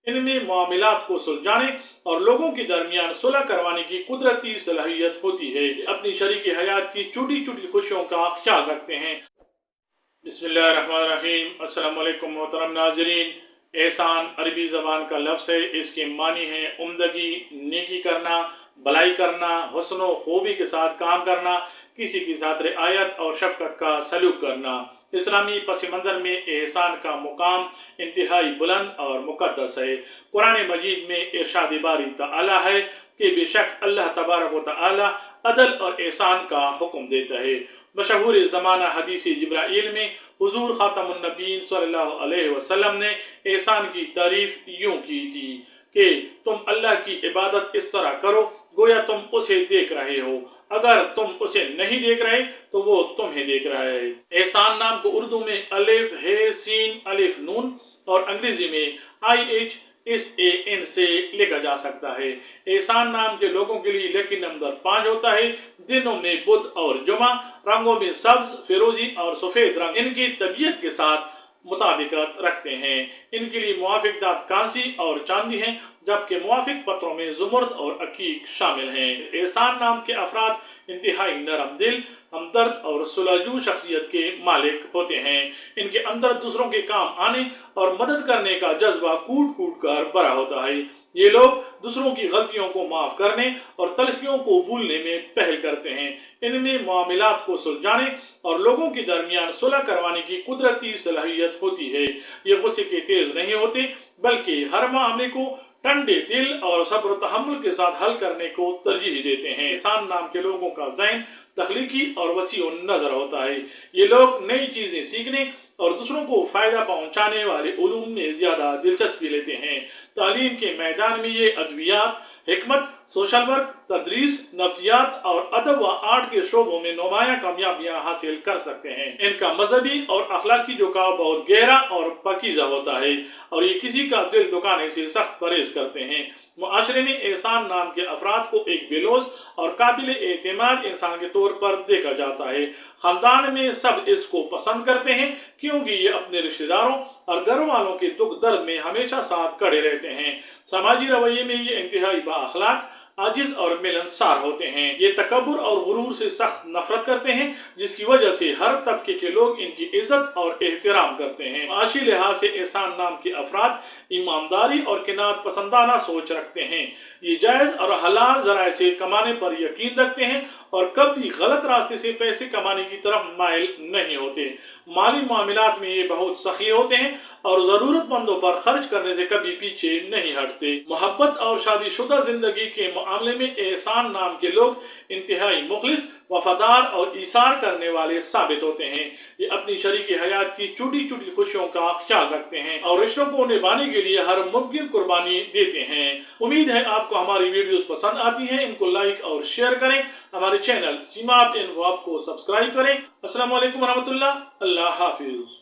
इनमें मामलात को सुलझाने और लोगों के दरमियान सुलह करवाने की कुदरती सलाहियत होती है। अपनी शरीक हयात की छोटी छोटी खुशियों का ख्याल रखते हैं। बिस्मिल्लाहिर्रहमानिर्रहीम। अस्सलाम वालेकुम मोहतरम नाज़रीन। एहसान अरबी ज़बान का लफ्ज़ है। इसके मानी है उम्दगी, नेकी करना, भलाई करना, हुस्न खूबी के साथ काम करना, किसी के साथ रिआयत और शफ़क़त का सलूक करना। इस्लामी पस मंज़र में एहसान का मुकाम इंतहाई बुलंद और मुक़द्दस है। कुरान मजीद में इरशाद बारी तआला है कि बेशक अल्लाह तबारक व तआला अदल और एहसान का हुक्म देता है। मशहूर ज़माना हदीस जिब्राइल में हुज़ूर ख़ातमुन नबीय्यीन सल्लल्लाहु अलैहि वसल्लम ने एहसान की तारीफ यूं की थी कि तुम अल्लाह की इबादत इस तरह करो गोया तुम उसे देख रहे हो, अगर तुम उसे नहीं देख रहे तो वो तुम्हें देख रहा है। एहसान नाम को उर्दू में अलिफ हे सीन अलिफ नून और अंग्रेजी में IHSAN से लिखा जा सकता है। एहसान नाम के लोगों के लिए लकी नंबर 5 होता है। दिनों में बुध और जुमा, रंगों में सब्ज, फिरोजी और सफेद रंग इनकी तबीयत के साथ मुताबिकत रखते हैं। इनके लिए मुवाफिक दात कांसी और चांदी हैं, जबकि मुवाफिक पत्रों में जुमर्द और अकीक शामिल हैं। एहसान नाम के अफराद इंतहाई नरम दिल, हमदर्द और सुलझू शख्सियत के मालिक होते हैं। इनके अंदर दूसरों के काम आने और मदद करने का जज्बा कूट कूट कर भरा होता है। ये लोग दूसरों की गलतियों को माफ करने और तलखियों को भूलने में पहल करते हैं। इनमें मामलात को सुलझाने और लोगों के दरमियान सुलह करवाने की कुदरती सलाहियत होती है। ये गुस्से के तेज नहीं होते, बल्कि हर मामले को ठंडे दिल और सब्र तहम्मुल के साथ हल करने को तरजीह देते हैं। एहसान नाम के लोगों का ज़हन तख्लीकी और वसी नजर होता है। ये लोग नई चीजें सीखने और दूसरों को फायदा पहुंचाने वाले उलूम में ज्यादा दिलचस्पी लेते हैं। तालीम के मैदान में ये अद्वियात, हिकमत, सोशल वर्क, तदरीस, नफ्सियात और अदब व आर्ट के शोबों में नुमाया कामयाबियां हासिल कर सकते हैं। इनका मजहबी और अखलाकी झुकाव बहुत गहरा और पाकीज़ा होता है और ये किसी का दिल दुखाने से सख्त परहेज करते हैं। मुआशरे में एहसान नाम के अफराद को एक बेलोज और काबिल एतमाद इंसान के तौर पर देखा जाता है। खानदान में सब इसको पसंद करते हैं क्योंकि ये अपने रिश्तेदारों और घर वालों के दुख दर्द में हमेशा साथ खड़े रहते हैं। समाजी रवैये में ये इंतहाई बाअखलाक, आजिज और मिलनसार होते हैं। ये तकब्बुर और गुरूर से सख्त नफरत करते हैं, जिसकी वजह से हर तबके के लोग इनकी इज्जत और एहतराम करते हैं। माशी लिहाज से एहसान नाम के अफराद ईमानदारी और किनात पसंदाना सोच रखते हैं। ये जायज और हलाल जराए से कमाने पर यकीन रखते हैं और कभी गलत रास्ते से पैसे कमाने की तरफ माइल नहीं होते। माली मामलात में ये बहुत सखी होते हैं और जरूरतमंदों पर खर्च करने से कभी पीछे नहीं हटते। मोहब्बत और शादीशुदा जिंदगी के मामले में एहसान नाम के लोग इंतहाई मुखलिस, वफादार और ईसार करने वाले साबित होते हैं। ये अपनी शरीक हयात की छोटी छोटी खुशियों का ख्याल रखते हैं और रिश्तों को निभाने के लिए हर मुमकिन कुर्बानी देते हैं। उम्मीद है आपको हमारी वीडियोस पसंद आती हैं। इनको लाइक और शेयर करें। हमारे चैनल सीमात इन्फो को सब्सक्राइब करें। अस्सलाम वालेकुम रहमतुल्लाह। अल्लाह हाफिज।